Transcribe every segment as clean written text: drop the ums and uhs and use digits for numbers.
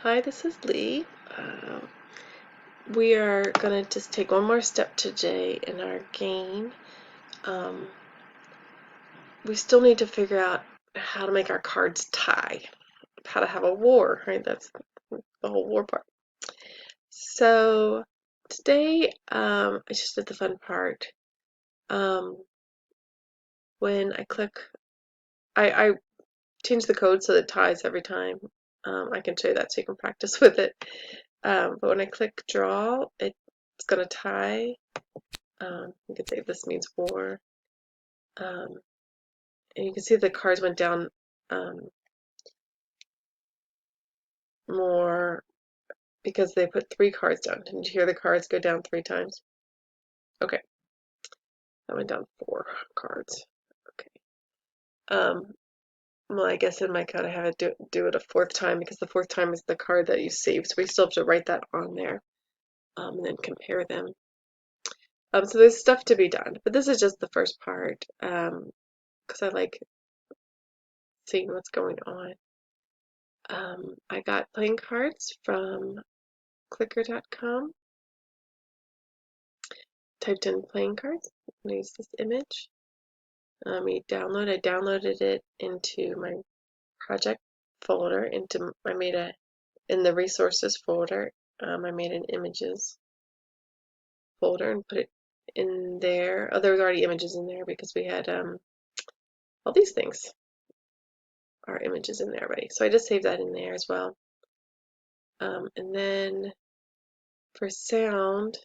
Hi, this is Lee. We are going to just take one more step today in our game. We still need to figure out how to make our cards tie, how to have a war, right? That's the whole war part. So today, I just did the fun part. When I click, I change the code so that it ties every time. I can show you that so you can practice with it. But when I click draw, it's going to tie. You could say this means war. And you can see the cards went down more because they put 3 cards down. Didn't you hear the cards go down 3 times? Okay, that went down 4 cards. Okay. Well, I guess in my code I have it do it a 4th time because the 4th time is the card that you saved. So we still have to write that on there and then compare them. So there's stuff to be done, but this is just the first part because I like seeing what's going on. I got playing cards from clicker.com. Typed in playing cards and use this image. I downloaded it into my project folder. In the resources folder. I made an images folder and put it in there. Oh, there was already images in there because we had all these things are images in there already. So I just saved that in there as well. And then for sound,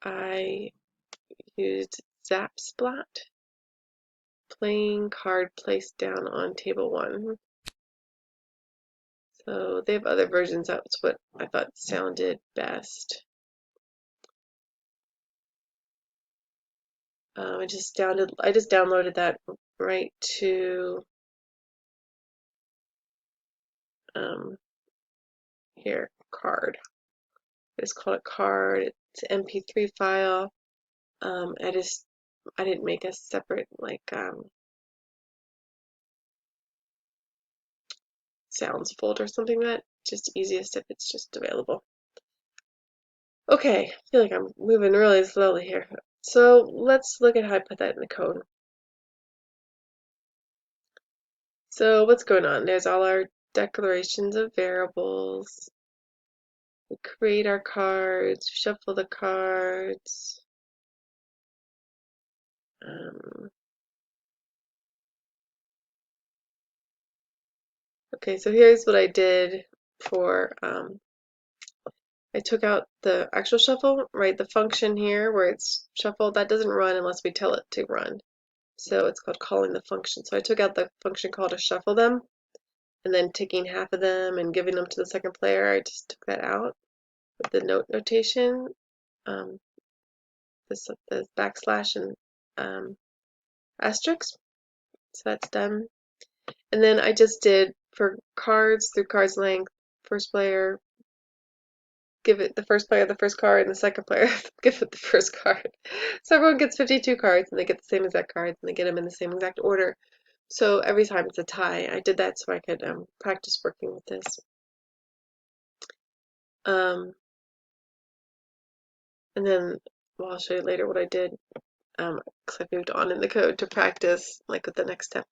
I used Zapsplat, playing card placed down on table 1. So they have other versions. That's what I thought sounded best. I just downloaded that right to here, card. I just called it card. It's an MP3 file. I didn't make a separate sounds folder or something like that. Just easiest if it's just available. Okay, I feel like I'm moving really slowly here. So let's look at how I put that in the code. So what's going on? There's all our declarations of variables. We create our cards, shuffle the cards. Okay, so here's what I did for, I took out the actual shuffle, right? The function here where it's shuffled, that doesn't run unless we tell it to run. So it's called calling the function. So I took out the function called to shuffle them, and then taking half of them and giving them to the second player. I just took that out with the notation, the backslash and asterisk. So that's done. And then I just did for cards through cards length, first player, give it the first player the first card, and the second player give it the first card. So everyone gets 52 cards, and they get the same exact cards, and they get them in the same exact order. So every time it's a tie. I did that so I could practice working with this. And then, well, I'll show you later what I did. Because I moved on in the code to practice, like with the next step.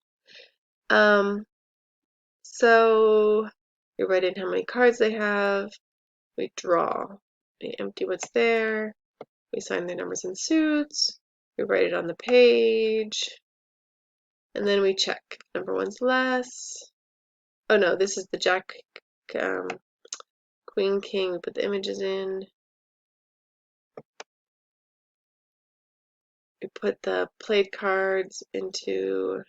So we write in how many cards they have. We draw. We empty what's there. We assign their numbers and suits. We write it on the page. And then we check. Number 1's less. Oh no, this is the Jack, Queen, King. We put the images in. We put the played cards into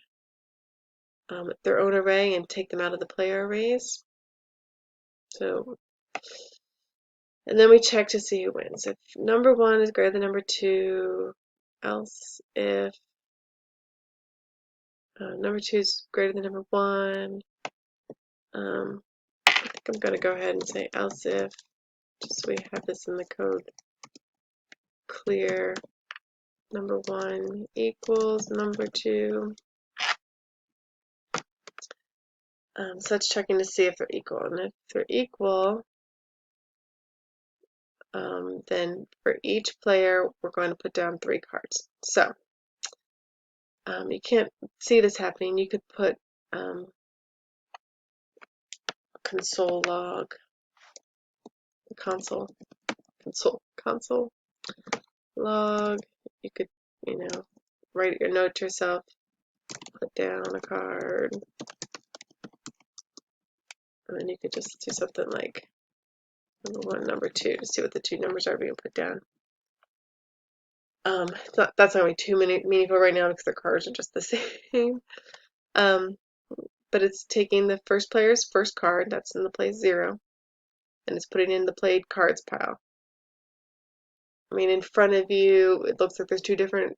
their own array and take them out of the player arrays. So, and then we check to see who wins. If number 1 is greater than number 2, else if number 2 is greater than number 1. I think I'm going to go ahead and say else if, just so we have this in the code clear. Number 1 equals number 2. So it's checking to see if they're equal, and if they're equal, then for each player we're going to put down 3 cards. So you can't see this happening. You could put console log, console log. You could, write your note to yourself, put down a card, and then you could just do something like number 1, number 2 to see what the 2 numbers are being put down. That's not going to be too meaningful right now because the cards are just the same. But it's taking the first player's first card, that's in the place 0, and it's putting in the played cards pile. I mean, in front of you, it looks like there's 2 different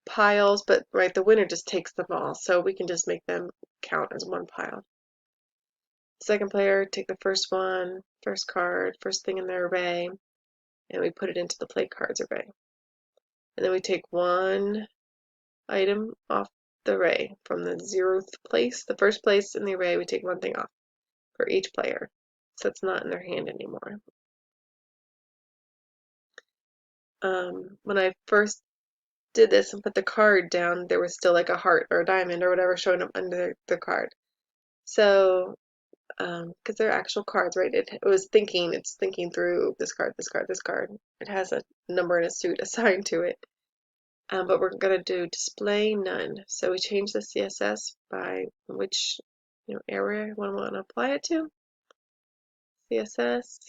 piles, but right, the winner just takes them all, so we can just make them count as 1 pile. Second player, take the first one, first card, first thing in their array, and we put it into the played cards array. And then we take 1 item off the array from the 0th place, the first place in the array, we take 1 thing off for each player, so it's not in their hand anymore. When I first did this and put the card down, there was still like a heart or a diamond or whatever showing up under the card. So, because they're actual cards, right? It's thinking through this card, this card, this card. It has a number and a suit assigned to it. But we're going to do display none. So we change the CSS by which area we want to apply it to. CSS.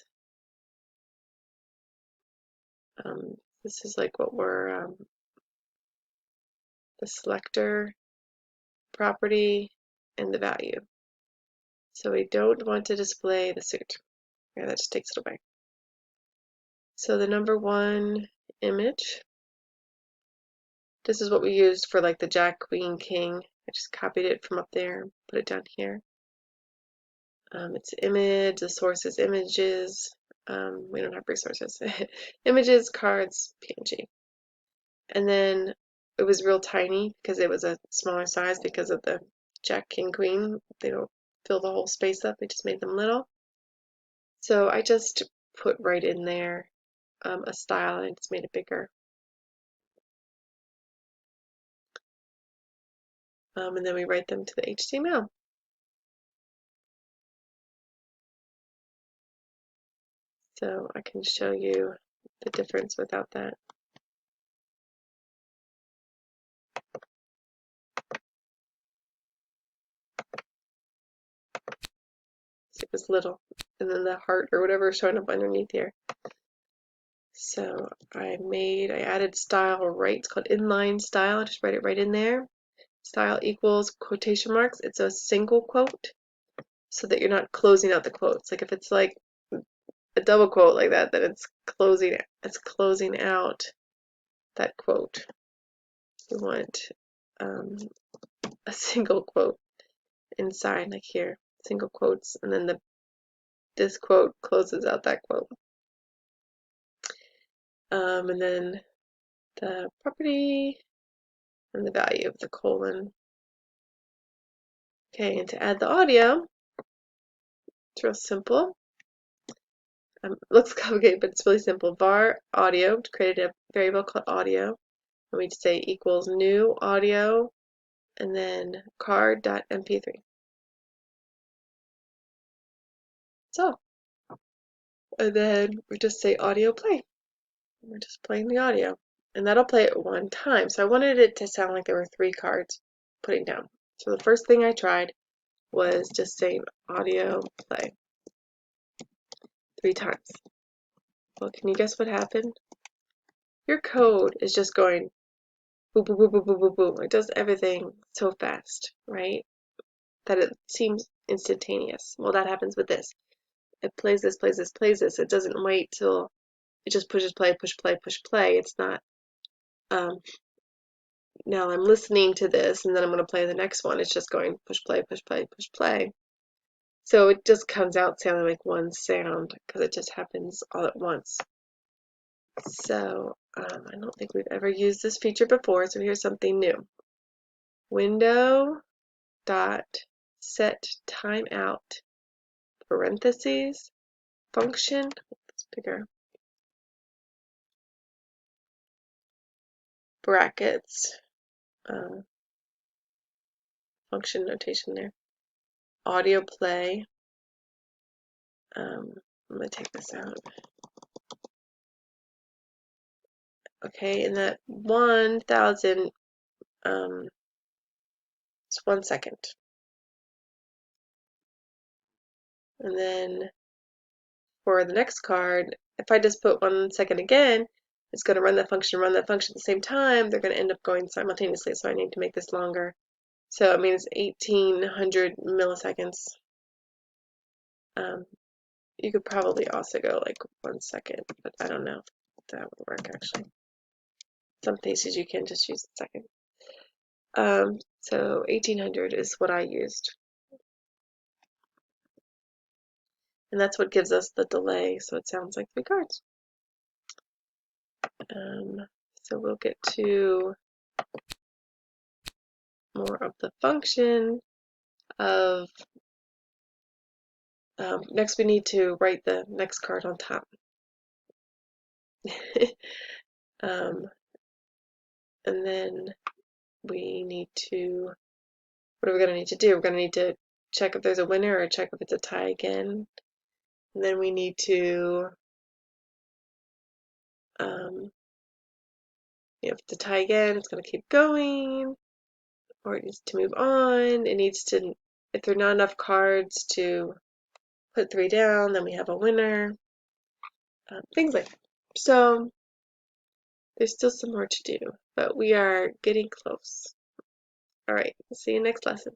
This is like what we're the selector, property, and the value. So we don't want to display the suit. Yeah, that just takes it away. So the number 1 image, this is what we used for like the Jack, Queen, King. I just copied it from up there, put it down here. It's image, the source is images. We don't have resources. Images, cards, PNG. And then it was real tiny because it was a smaller size because of the Jack, King, Queen. They don't fill the whole space up. We just made them little. So I just put right in there a style and just made it bigger. And then we write them to the HTML. So I can show you the difference without that. So it was little, and then the heart or whatever is showing up underneath here. So I added style right. It's called inline style. I just write it right in there. Style equals quotation marks. It's a single quote, so that you're not closing out the quotes. Like if it's like a double quote like that, then it's closing out that quote. You want a single quote inside, like here, single quotes, and then this quote closes out that quote. And then the property and the value of the colon. Okay, and to add the audio, it's real simple. It looks complicated, but it's really simple. Var audio, created a variable called audio, and we say equals new audio, and then card.mp3. So, and then we just say audio play. We're just playing the audio, and that'll play at 1 time. So I wanted it to sound like there were 3 cards putting down. So the first thing I tried was just saying audio play 3 times. Well, can you guess what happened? Your code is just going boop, boop, boop, boop, boop, boop, boop. It does everything so fast, right? That it seems instantaneous. Well, that happens with this. It plays this, plays this, plays this. It doesn't wait till it just pushes play, push play, push play. It's not, now I'm listening to this and then I'm going to play the next one. It's just going push play, push play, push play. So it just comes out sounding like one sound because it just happens all at once. So I don't think we've ever used this feature before, so here's something new. Window dot set timeout parentheses function. It's bigger. Brackets. Function notation there. Audio play. I'm gonna take this out. Okay, and that 1,000 is 1 second. And then for the next card, if I just put 1 second again, it's going to run that function at the same time. They're going to end up going simultaneously, so I need to make this longer. So it means 1,800 milliseconds. You could probably also go like 1 second, but I don't know if that would work actually. Some cases you can just use a second. So 1,800 is what I used. And that's what gives us the delay, so it sounds like 3 cards. So we'll get to more of the function of, next we need to write the next card on top. And then we need to, what are we going to need to do? We're going to need to check if there's a winner or check if it's a tie again. And then we need to, if it's a tie again, it's going to keep going, or it needs to move on. It needs to, if there are not enough cards to put 3 down, then we have a winner. Things like that. So there's still some more to do, but we are getting close. All right, see you next lesson.